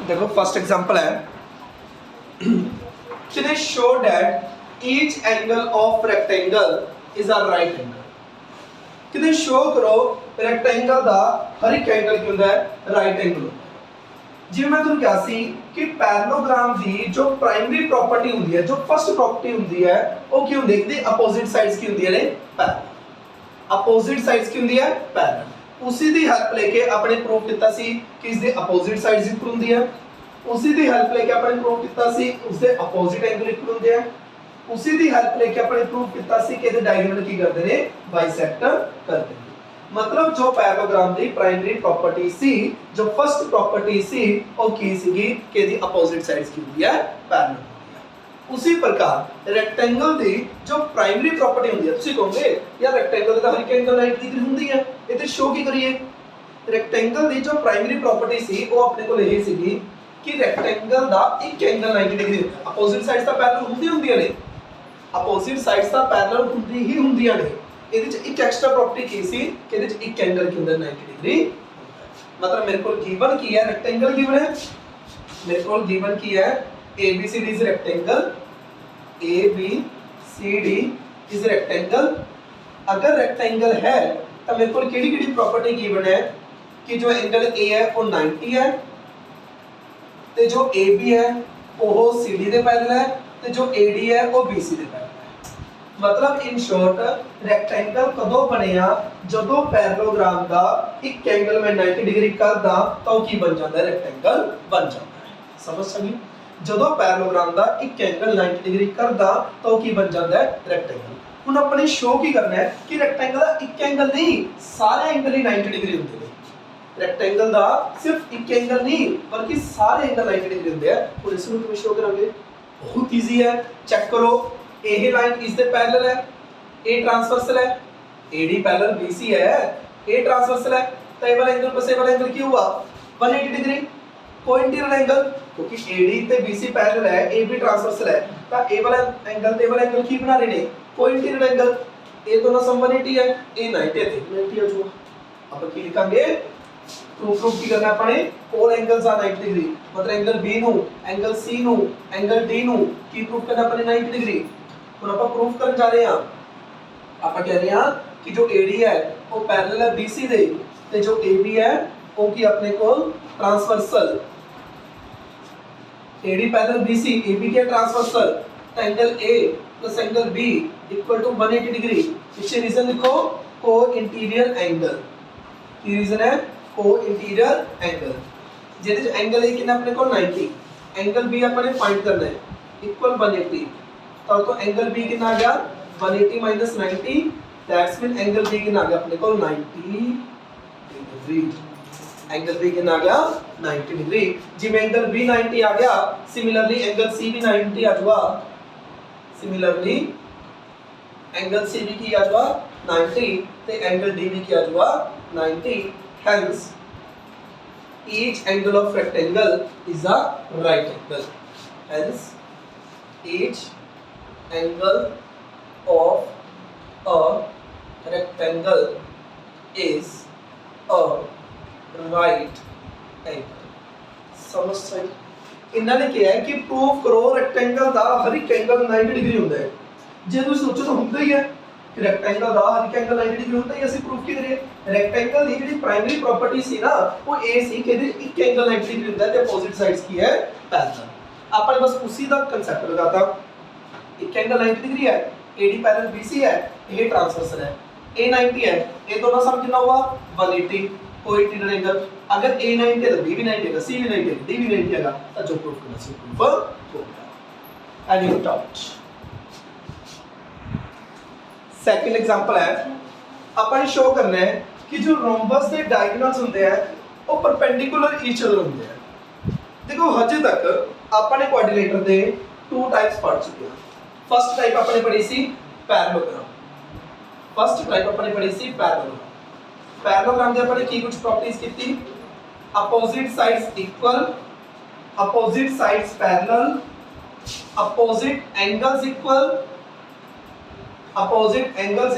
देखो first example है can I show that each angle of rectangle is a right angle किने show करो rectangle दा हर एक एंगल की ਹੁੰਦਾ है राइट एंगल जिवें मैं ਤੁਹਾਨੂੰ ਕਿਹਾ ਸੀ ਕਿ ਪੈਰਲੋਗ੍ਰਾਮ ਦੀ ਜੋ ਪ੍ਰਾਇਮਰੀ ਪ੍ਰਾਪਰਟੀ ਹੁੰਦੀ ਹੈ ਜੋ ਫਸਟ ਪ੍ਰਾਪਰਟੀ ਹੁੰਦੀ ਹੈ ਉਹ ਕੀ ਹੁੰਦੀ ਹੈ ਕਿ ਆਪੋਜ਼ਿਟ ਸਾਈਡਸ ਕੀ ਹੁੰਦੀਆਂ ਨੇ ਪੈਰਲਲ ਆਪੋਜ਼ਿਟ ਸਾਈਡਸ ਕੀ ਹੁੰਦੀ ਹੈ ਪੈਰਲਲ ਉਸੇ ਦੀ ਹੈਲਪ ਲੈ ਕੇ ਆਪਣੇ ਪ੍ਰੂਫ ਕੀਤਾ ਸੀ ਕਿ ਇਸ ਦੇ ਆਪੋਜ਼ਿਟ ਸਾਈਡਸ ਇਕੁਅਲ ਹੁੰਦੀ ਹੈ ਉਸੇ ਦੀ ਹੈਲਪ ਲੈ ਕੇ ਆਪਣੇ ਪ੍ਰੂਫ ਕੀਤਾ ਸੀ ਉਸ ਦੇ ਆਪੋਜ਼ਿਟ ਐਂਗਲ ਇਕੁਅਲ ਹੁੰਦੇ ਆ उसी दी हेल्प लेके अपने प्रूफ किया सी कि डायगोनल की करते हैं बाइसेक्ट करते हैं मतलब जो पैराग्राम दी प्राइमरी प्रॉपर्टी सी जो फर्स्ट प्रॉपर्टी सी वो की सीगी कि दी अपोजिट साइड्स की हुई है पैरेलल उसी प्रकार रेक्टेंगल दी जो प्राइमरी प्रॉपर्टी होती है तुसी कहोगे यार रेक्टेंगल दा हर एक एंगल 90 डिग्री होती है इथे शो की करिए रेक्टेंगल दी जो प्राइमरी प्रॉपर्टी सी वो अपने को यही सीगी कि रेक्टेंगल दा एक एंगल 90 डिग्री अपोजिट साइड्स दा पैरेलल होंदी ने अपोजिट साइड्स ਦਾ ਪੈਰਲਲ ਹੁੰਦੀ ਹੀ ਹੁੰਦੀਆਂ ਨੇ ਇਹਦੇ ਵਿੱਚ ਇੱਕ ਐਕਸਟਰਾ ਪ੍ਰੋਪਰਟੀ ਕੀ ਸੀ ਕਿ ਇਹਦੇ ਵਿੱਚ ਇੱਕ ਐਂਗਲ ਕੀ ਹੁੰਦਾ 90 ਡਿਗਰੀ ਮਤਲਬ ਮੇਰੇ ਕੋਲ ਗਿਵਨ ਕੀ ਹੈ ਰੈਕਟੈਂਗਲ ਗਿਵਨ ਹੈ ਮੇਰੇ ਕੋਲ ਗਿਵਨ ਕੀ ਹੈ ABCD is rectangle ABCD is rectangle अगर रेक्टेंगल है तो मेरे को केड़ी-केड़ी प्रॉपर्टी गिवन है कि जो एंगल A है वो 90 है ते जो AB है वो CD ਦੇ ਪੈਰਲਲ है ਤੇ जो AD है वो BC ਦੇ ਪੈਰਲਲ मतलब इन शॉर्ट रेक्टेंगल कदों बनया जदों पैरेललोग्राम का एक एंगल में 90 डिग्री करदा तो की बन जाता है रेक्टेंगल बन जाता है समझ सकी जदों पैरेललोग्राम का एक एंगल 90 डिग्री करदा तो की बन जाता है रेक्टेंगल हुन अपने शो की करना है कि रेक्टेंगल का एक एंगल नहीं सारे एंगल ही 90 डिग्री होंगे रेक्टेंगल का सिर्फ एक एंगल नहीं बल्कि सारे एंगल 90 डिग्री होंगे और इसमें किवें शो करांगे बहुत इजी है चेक करो ए लाइन इसके पैरेलल है ए ट्रांसवर्सल है एडी पैरेलल बीसी है ए ट्रांसवर्सल है तो ए वाला एंगल प्लस ए वाला एंगल क्या हुआ 180 डिग्री कोइंटीरियर एंगल क्योंकि एडी ते बीसी पैरेलल है ए बी ट्रांसवर्सल है तो ए वाला एंगल ते वाला एंगल की बना रहे ने कोइंटीरियर एंगल ए दोनों सम 180 है ए 90 है 90 हो जाएगा अब की लिखेंगे प्रूफ की करना अपने ऑल एंगल्स आर 90 डिग्री मतलब एंगल बी नु एंगल सी नु एंगल डी नु की प्रूफ करना अपने 90 डिग्री ਹੁਣ ਆਪਾਂ ਪ੍ਰੂਫ ਕਰਨ ਜਾ ਰਹੇ ਹਾਂ ਆਪਾਂ ਕਹਿ ਰਹੇ ਹਾਂ ਕਿ ਜੋ AD ਹੈ ਉਹ ਪੈਰਲਲ ਹੈ BC ਦੇ ਤੇ ਜੋ AB ਹੈ ਉਹ ਕੀ ਆਪਣੇ ਕੋਲ transversal AD parallel BC AB क्या ट्रांसवर्सल तो angle A plus angle B equal to 180 degree पीछे रीजन लिखो को इंटीरियर एंगल की रीजन है को इंटीरियर एंगल ਜਿਹਦੇ ਚ एंगल A कितना अपने को 90 एंगल B अपने फाइंड करना है इक्वल 180 तो एंगल बी कितना आ गया 180 minus 90 that's mean angle B कितना आ गया अपने को 90 डिग्री एंगल बी कितना आ गया 90 डिग्री जिवें एंगल बी 90 आ गया सिमिलरली एंगल सी भी 90 आ जाएगा सिमिलरली एंगल सी भी की आ जाएगा 90 ते एंगल डी भी की आ जाएगा 90 hence each angle of rectangle is a right angle hence each angle of a rectangle is a right angle समझ सही इन्होंने क्या है कि प्रूफ करो रेक्टेंगल दा हर एक एंगल 90 डिग्री होता है जे तुम सोचो तो होता ही है कि रेक्टेंगल दा हर एक एंगल 90 डिग्री होता है ਅਸੀਂ प्रूफ की करिए रेक्टेंगल ਦੀ ਜਿਹੜੀ प्राइमरी प्रॉपर्टी ਸੀ ना वो ए ਸੀ कि एक एंगल 90 डिग्री होता है ਤੇ अपोजिट साइड्स की है पैरेलल आपने बस उसी का कांसेप्ट लगाता एक एंगल 90 डिग्री है AD पैरेलल BC है ये ट्रांसवर्सल है A 90 है ये दोनों सम कितना हुआ 180 कोई इंटीरियर एंगल अगर A 90 है तो B भी 90 है C भी 90 है D भी 90 है तो जो प्रूफ करना चाहिए प्रूफ हो गया एनी डाउट सेकंड एग्जांपल है अपन शो करना है कि जो रोम्बस के डायगोनल्स होते हैं वो परपेंडिकुलर ईच अदर होते हैं देखो हजे तक अपन क्वाड्रिलेटर दे टू टाइप्स पढ़ चुके हैं फर्स्ट टाइप अपने पढ़ी सी पैरेललोग्राम फर्स्ट टाइप अपने पढ़ी सी पैरेललोग्राम दे अपने की कुछ प्रॉपर्टीज कीती opposite sides equal opposite sides parallel opposite angles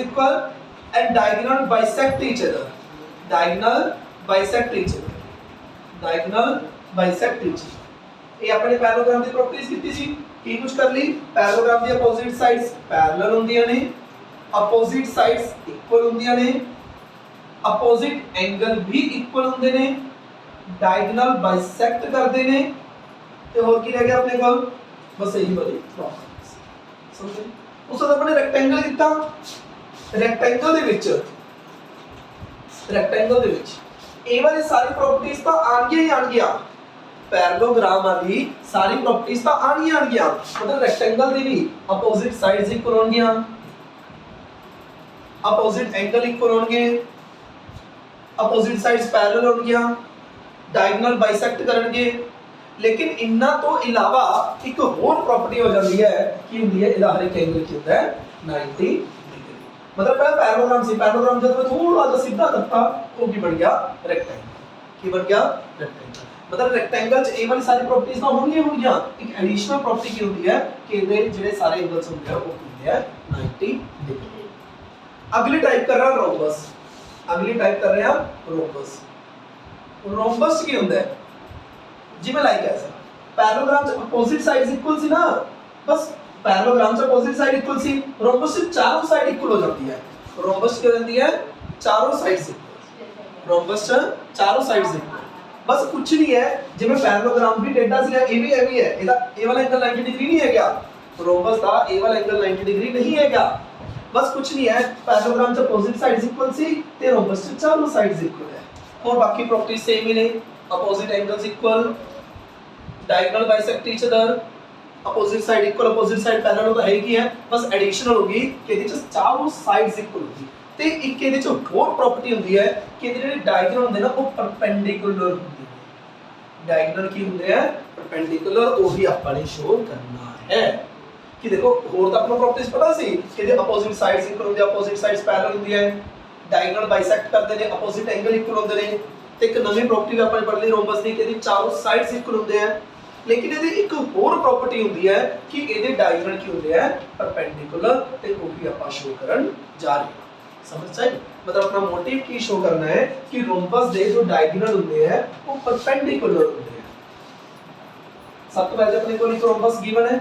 equal and diagonal bisect each other diagonal bisect each. ये अपने पैरेललोग्राम की प्रॉपर्टीज कीती सी की कुछ कर ली पैरेललोग्राम दी अपोजिट साइड्स पैरेलल होंदियां ने अपोजिट साइड्स इक्वल होंदियां ने अपोजिट एंगल भी इक्वल होंदे ने डायगोनल बाइसेक्ट करदे ने ते होर की रह गया अपने कोल बस यही वाली प्रॉपर्टीज समझे। उस बाद अपने रेक्टेंगल कितना रेक्टेंगल दे विच ए वाली सारी प्रॉपर्टीज तो आणगियां ही आणगियां पैरेललोग्राम वाली सारी प्रॉपर्टीज तो आणगियां मतलब रेक्टेंगल दी भी अपोजिट साइड्स इक्वल होणगियां अपोजिट एंगल इक्वल होणगे अपोजिट साइड्स पैरेलल होणगियां डायगोनल बाइसेक्ट करनगे। लेकिन इन्ना तो इलावा एक और प्रॉपर्टी हो जाती है कि हुंदी है इहदा हर एक एंगल की होता है 90 डिग्री। मतलब पहला पैरेललोग्राम सी पैरेललोग्राम जब थोड़ा सा सीधा करता तो की बन गया रेक्टेंगल की बन गया रेक्टेंगल। मतलब रेक्टेंगल च ए वाली सारी प्रॉपर्टीज ना होंगी एक एडिशनल प्रॉपर्टी की होती है कि इहदे ਜਿਹੜੇ सारे एंगल्स होंगे हैं वो होते हैं 90 डिग्री। अगली टाइप कर रहा है रोम्बस अगली टाइप कर रहे हैं रोम्बस। रोम्बस की होता है जिवें लाइक ऐसा पैरेललोग्राम च अपोजिट साइड्स इक्वल सी ना बस पैरेललोग्राम च अपोजिट साइड इक्वल सी रोम्बस से चारों साइड इक्वल हो जाती है। रोम्बस क्या होती है चारों साइड्स इक्वल रोम्बस च चारों साइड्स इक्वल बस कुछ नहीं है जिवें पैरेललोग्राम भी टेढ़ा सी ए भी है ਇਹਦਾ ए वाला एंगल 90 डिग्री नहीं है क्या रोम्बस का ए वाला एंगल 90 डिग्री नहीं है क्या बस कुछ नहीं है पैरेललोग्राम च अपोजिट साइड्स इक्वल सी ते रोम्बस च चारों साइड्स इक्वल है और बाकी प्रॉपर्टीज सेम ही ने opposite angles equal diagonal bisect each other opposite side equal opposite side parallel तो है ही है बस एडिशनल होगी कि ਇਹਦੇ ਚ चारों साइड्स इक्वल होगी ਤੇ ਇੱਕ ਇਹਦੇ ਚ ਹੋਰ ਪ੍ਰੋਪਰਟੀ ਹੁੰਦੀ ਹੈ ਕਿ ਇਹਦੇ ਜਿਹੜੇ ਡਾਇਗੋਨਲ ਹੁੰਦੇ ਨਾ ਉਹ ਪਰਪੈਂਡੀਕੂਲਰ ਹੁੰਦੇ ਨੇ ਡਾਇਗੋਨਲ ਕੀ ਹੁੰਦੇ ਆ ਪਰਪੈਂਡੀਕੂਲਰ ਉਹੀ ਆਪਾਂ ਨੇ ਸ਼ੋ ਕਰਨਾ ਹੈ कि देखो और तो अपना प्रॉपर्टीज पता सी कि जे अपोजिट साइड्स इक्वल होंदी अपोजिट साइड्स पैरेलल होंदी है डायगोनल बाइसेक्ट करते ने अपोजिट एंगल इक्वल होंदे ने ते एक नवी प्रॉपर्टी ਆਪਾਂ ਨੇ ਪੜ੍ਹ ਲਈ रोम्बस ਦੀ कि ਇਹਦੀ ਚਾਰੋਂ ਸਾਈਡਸ ਇਕੁਅਲ ਹੁੰਦੇ ਆ लेकिन ਇਹਦੀ ਇੱਕ ਹੋਰ ਪ੍ਰੋਪਰਟੀ ਹੁੰਦੀ ਹੈ ਕਿ ਇਹਦੇ ਡਾਇਗੋਨਲ ਕੀ ਹੁੰਦੇ ਆ परपेंडिकुलर ਤੇ ਉਹ ਵੀ ਆਪਾਂ ਸ਼ੋ ਕਰਨ ਜਾ ਰਹੇ ਹਾਂ समझ चाहिए मतलब अपना मोटिव की शो करना है कि रोम्बस दे जो डायगोनल होंदे हैं वो परपेंडिकुलर होंदे हैं। सब तो पहले अपने को एक रोम्बस गिवन है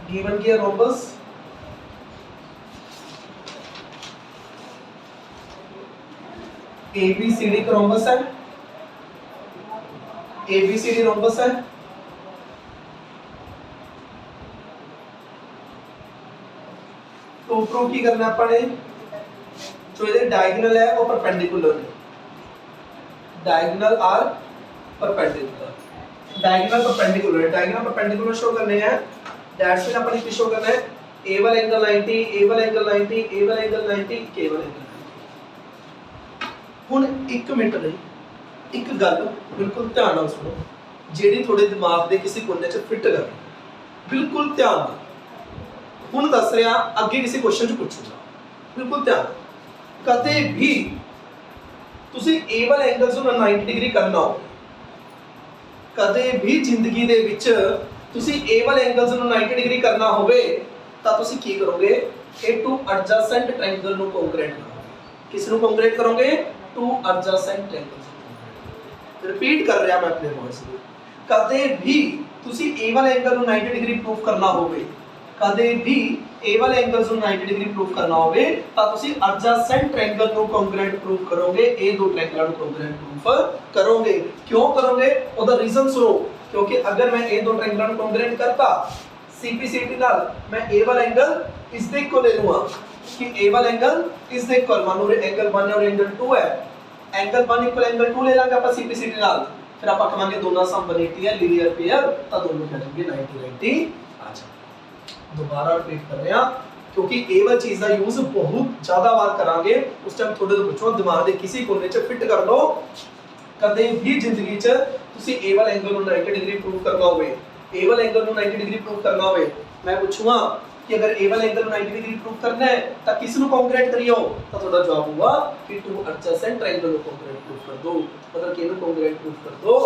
गिवन किया रोम्बस ABCD का रोम्बस है ABCD रोम्बस है तो प्रूव की करना अपने जो इधर डायगोनल है वो परपेंडिकुलर है diagonal are perpendicular diagonal perpendicular show करने हैं दैट्स मीन अपन शो करना है ए वाला एंगल 90 ए वाला एंगल 90 ए वाला एंगल 90 के वाला एंगल 90 हुन 1 मिनट नहीं एक गल बिल्कुल ध्यान नाल सुनो जेडी थोड़े दिमाग दे किसी कोने च फिट कर बिल्कुल ध्यान नाल हुन दस रहा अगे किसी क्वेश्चन च पूछूंगा बिल्कुल ध्यान कदे भी तुसी ए वाले एंगल्स ਨੂੰ 90 डिग्री करना हो कदे भी जिंदगी दे विच तुसी ए वाले एंगल्स ਨੂੰ 90 डिग्री करना होवे ਤਾਂ ਤੁਸੀਂ ਕੀ ਕਰੋਗੇ ਇਹ ਟੂ ਐਡਜੈਸੈਂਟ ਟ੍ਰਾਇੰਗਲ ਨੂੰ ਕੰਕਰੀਟ ਕਰੋਗੇ ਕਿਸ ਨੂੰ ਕੰਕਰੀਟ ਕਰੋਗੇ ਟੂ ਐਡਜੈਸੈਂਟ ਟ੍ਰਾਇੰਗਲ ਰਿਪੀਟ ਕਰ ਰਿਹਾ ਮੈਂ ਆਪਣੇ ਵਰਡਸ ਨੂੰ ਕਦੇ ਵੀ ਤੁਸੀਂ ए वाले एंगल ਨੂੰ 90 डिग्री प्रूव करना होवे कदे भी ए वाले एंगल्स ਨੂੰ 90 डिग्री प्रूव करना होवे ਤਾਂ ਤੁਸੀਂ ਐਡਜੈਸੈਂਟ ਟ੍ਰਾਇੰਗਲ ਨੂੰ ਕੰਕਰੀਟ ਪ੍ਰੂਵ ਕਰੋਗੇ ਇਹ ਦੋ ਟ੍ਰਾਇੰਗਲਾਂ ਨੂੰ ਕੰਕਰੀਟ ਪ੍ਰੂਫ ਕਰੋਗੇ क्यों करोगे ਉਹਦਾ ਰੀਜ਼ਨ ਸੁਣੋ क्योंकि अगर मैं ए दो ट्रायंगल को कंकरीट करता CPCT नाल मैं ए वाला एंगल इस दे को ले लूंगा कि ए वाला एंगल इस दे को मान लो एंगल 1 और एंगल 2 है एंगल 1 इक्वल एंगल 2 ले लांगे अपन CPCT नाल फिर आप कहांगे दोनों सम 180 है लीनियर पेयर तो दोनों करेंगे 90 90 आ जाए दोबारा रिपीट कर रहे हैं क्योंकि ए वाली चीज का यूज बहुत ज्यादा बार करांगे उस टाइम थोड़े तो पूछो दिमाग दे किसी कोने च फिट कर लो कदे भी जिंदगी च तुसी ए वाला एंगल ਨੂੰ 90 डिग्री प्रूव करना होवे ए वाला एंगल ਨੂੰ 90 डिग्री प्रूव करना होवे मैं पूछूंगा कि अगर ए वाला एंगल ਨੂੰ 90 डिग्री प्रूव करना है तो किस ਨੂੰ कंकरीट करियो तो ਤੁਹਾਡਾ जवाब होगा कि टू एडजेसेंट ट्रायंगल ਨੂੰ कंकरीट प्रूव कर दो मतलब कि ਇਹਨੂੰ कंकरीट प्रूव कर दो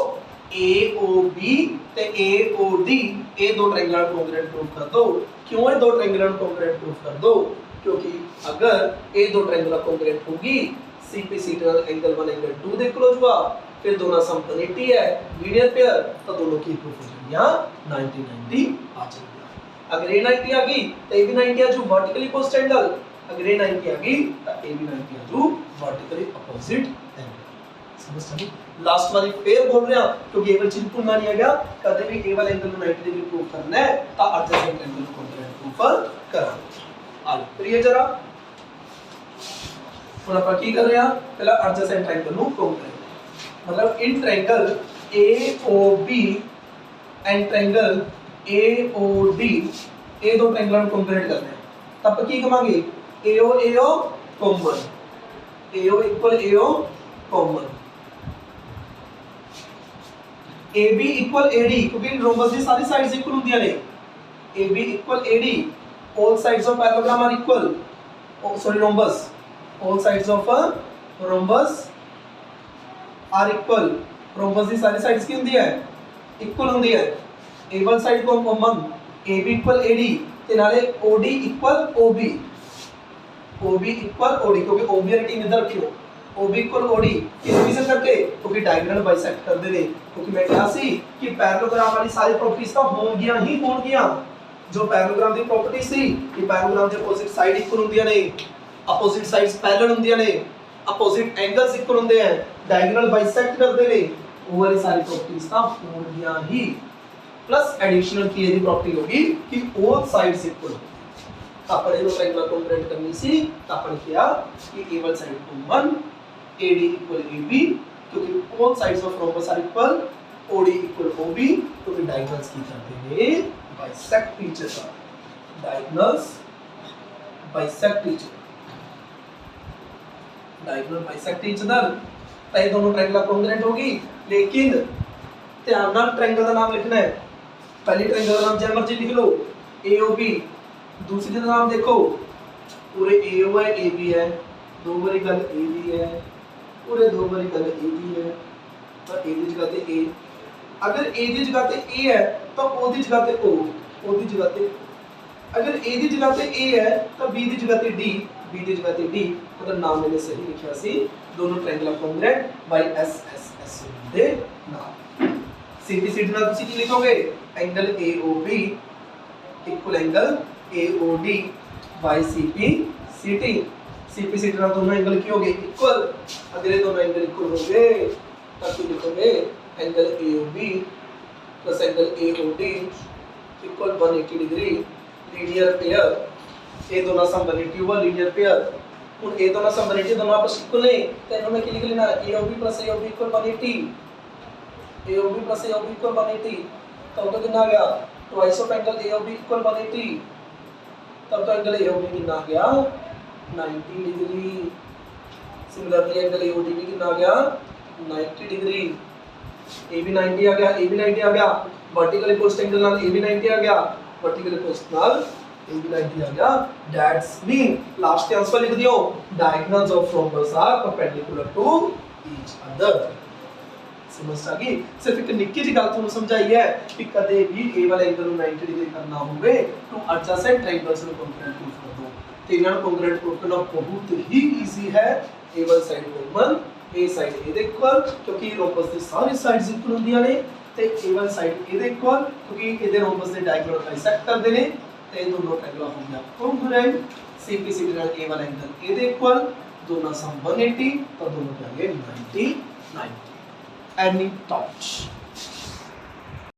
AOB ਤੇ AOD ਇਹ ਦੋ ट्रायंगल ਨੂੰ कंकरीट प्रूव कर दो क्यों ਇਹ ਦੋ ट्रायंगल ਨੂੰ कंकरीट प्रूव कर दो क्योंकि अगर ये दो ट्रायंगल कंकरीट होगी CPCT एंगल 1 एंगल 2 दे इक्वल हो जाएगा फिर दोनों सम 180 है लीनियर पेयर, तो दोनों की प्रूफ हो जाएगी यहाँ 90 90 आ जाएगा। अगर ये 90 आ गई तो ये भी 90 आ जाओ वर्टिकली अपोजिट एंगल, अगर ये 90 आ गई तो ये भी 90 आ जाओ वर्टिकली अपोजिट एंगल। समझ समझ लास्ट वाली फिर बोल रहे हैं क्योंकि ये वाली चीज भूलना नहीं है क्या, कभी भी ए वाला एंगल को 90 डिग्री प्रूव करना है तो एडजेसेंट एंगल को कॉन्ग्रुएंट प्रूफ करना। आलो फिर ये जरा ਹੁਣ ਆਪਾਂ ਕੀ ਕਰ ਰਹੇ ਹਾਂ, ਪਹਿਲਾਂ ਐਡਜੈਸੈਂਟ ਟ੍ਰਾਇੰਗਲ ਨੂੰ ਪ੍ਰੂਵ ਕਰਾਂਗੇ। मतलब in triangle AOB and triangle AOD ये दो ट्रायंगलों को कंपेयर करना है, तब की कमांगे AO AO common, AO equal AO common, AB equal AD क्योंकि रोम्बस की सारी साइड्स इक्वल होंदियां ने, AB equal AD all sides of parallelogram are equal, oh sorry rhombus, all sides of a rhombus are equal, rhombus की सारी sides की होंदी है इक्वल होंदी है, A वाली साइड को कॉमन AB इक्वल AD ते नाले OD equal OB, OB equal OD क्योंकि OB इधर रखियो OB इक्वल OD किस रीजन करके क्योंकि डायगोनल बाइसेक्ट कर दे, क्योंकि मैं कहा सी कि पैरेललोग्राम वाली सारी प्रॉपर्टीज का होंगियां ही होंगियां, जो पैरेललोग्राम दी प्रॉपर्टी सी कि पैरेललोग्राम दे अपोजिट साइड इक्वल होंदियां ने, अपोजिट साइड्स पैरेलल होंदियां ने, अपोजिट एंगल्स इक्वल होंदे हैं, डायगोनल बाइसेक्ट करदे ने, वो वाली सारी प्रॉपर्टीज का होंगियां ही, प्लस एडिशनल की ये प्रॉपर्टी होगी कि ऑल साइड्स इक्वल। अपने जो ट्रायंगल कंपेयर करनी सी अपन किया कि ए वाली side common AD equal AB क्योंकि all sides of rhombus are equal, OD equal OB क्योंकि डायगोनल्स की करते हैं bisect each other, diagonals bisect each other, diagonal bisect each other, तो ये दोनों ट्रायंगल कॉन्ग्रुएंट होगी। लेकिन ध्यान नाल ट्रायंगल का नाम लिखना है, पहले ट्रायंगल का नाम जैसे मर्जी लिख लो AOB, दूसरी का नाम देखो पूरे AO है AB है, दो बारी गल AB है, पूरे दो बारी गल AB है, और A की जगह पे A, अगर A की जगह पे A है तो O की जगह पे O, O की जगह पे, अगर A की जगह पे A है तो B की जगह पे D, B की जगह पे D, मतलब नाम मैंने सही लिखा सी, दोनों ट्रायंगल कॉन्ग्रुएंट बाय SSS दे नाम। CPCD ਨਾਲ ਤੁਸੀਂ ਕੀ ਲਿਖੋਗੇ angle AOB equal angle AOD by CPCD, CPCD ਨਾਲ दोनों एंगल की होंगे इक्वल, अगर ये दोनों एंगल इक्वल होंगे तब क्या लिखोगे angle AOB plus angle AOD equal 180 degree linear pair, ये दोनों सम 180 हुआ लीनियर पेयर। ਹੁਣ ये दोनों सम 180 दोनों आपस इक्वल है तो इन्होंने क्या लिख लेना AOB plus AOB equal 180, AOB plus AOB equal 180, तब तो कितना आ गया twice of angle AOB equal 180, तब तो एंगल AOB कितना आ गया 90 डिग्री। सिमिलरली एंगल AOD भी कितना आ गया 90 डिग्री, AB 90 आ गया, AB 90 आ गया, वर्टिकल अपोजिट एंगल नाल AB 90 आ गया, वर्टिकल अपोजिट नाल AB 90 आ गया। दैट्स मीन लास्ट आंसर लिख दियो diagonals of rhombus are perpendicular to each other. समझ आ गई, सिर्फ एक निक्की जी गल ਤੁਹਾਨੂੰ ਸਮਝਾਈ ਹੈ ਕਿ ਕਦੇ ਵੀ A ਵਾਲੇ ਐਂਗਲ ਨੂੰ 90 ਡਿਗਰੀ ਕਰਨਾ ਹੋਵੇ तो एडजेसेंट ट्रायंगल्स ਨੂੰ ਕੰਪਲੀਟ ਕਰ ਦੋ, ਤੇ ਇਹਨਾਂ ਨੂੰ ਕੰਪਲੀਟ ਕਰਨਾ ਬਹੁਤ ਹੀ ਈਜ਼ੀ ਹੈ। A ਵਾਲੀ ਸਾਈਡ ਕॉमन, A ਸਾਈਡ ਇਹਦੇ ਇਕੁਅਲ क्योंकि रोम्बस ਦੀ ਸਾਰੀ ਸਾਈਡਸ ਇਕੁਅਲ ਹੁੰਦੀਆਂ ਨੇ, ਤੇ A ਵਾਲੀ ਸਾਈਡ ਇਹਦੇ ਇਕੁਅਲ क्योंकि ਇਹਦੇ रोम्बस ਦੇ डायगोनल बाइसेक्ट ਕਰਦੇ ਨੇ, ਤੇ ਇਹ ਦੋਨੋਂ ट्रायंगल ਹੋ ਗਿਆ ਕੰਗਰੂਐਂਟ। CPCD ਨਾਲ A ਵਾਲਾ एंगल ਇਹਦੇ ਇਕੁਅਲ, दोनों सम 180 तो दोनों क्या 90 90। Any doubts?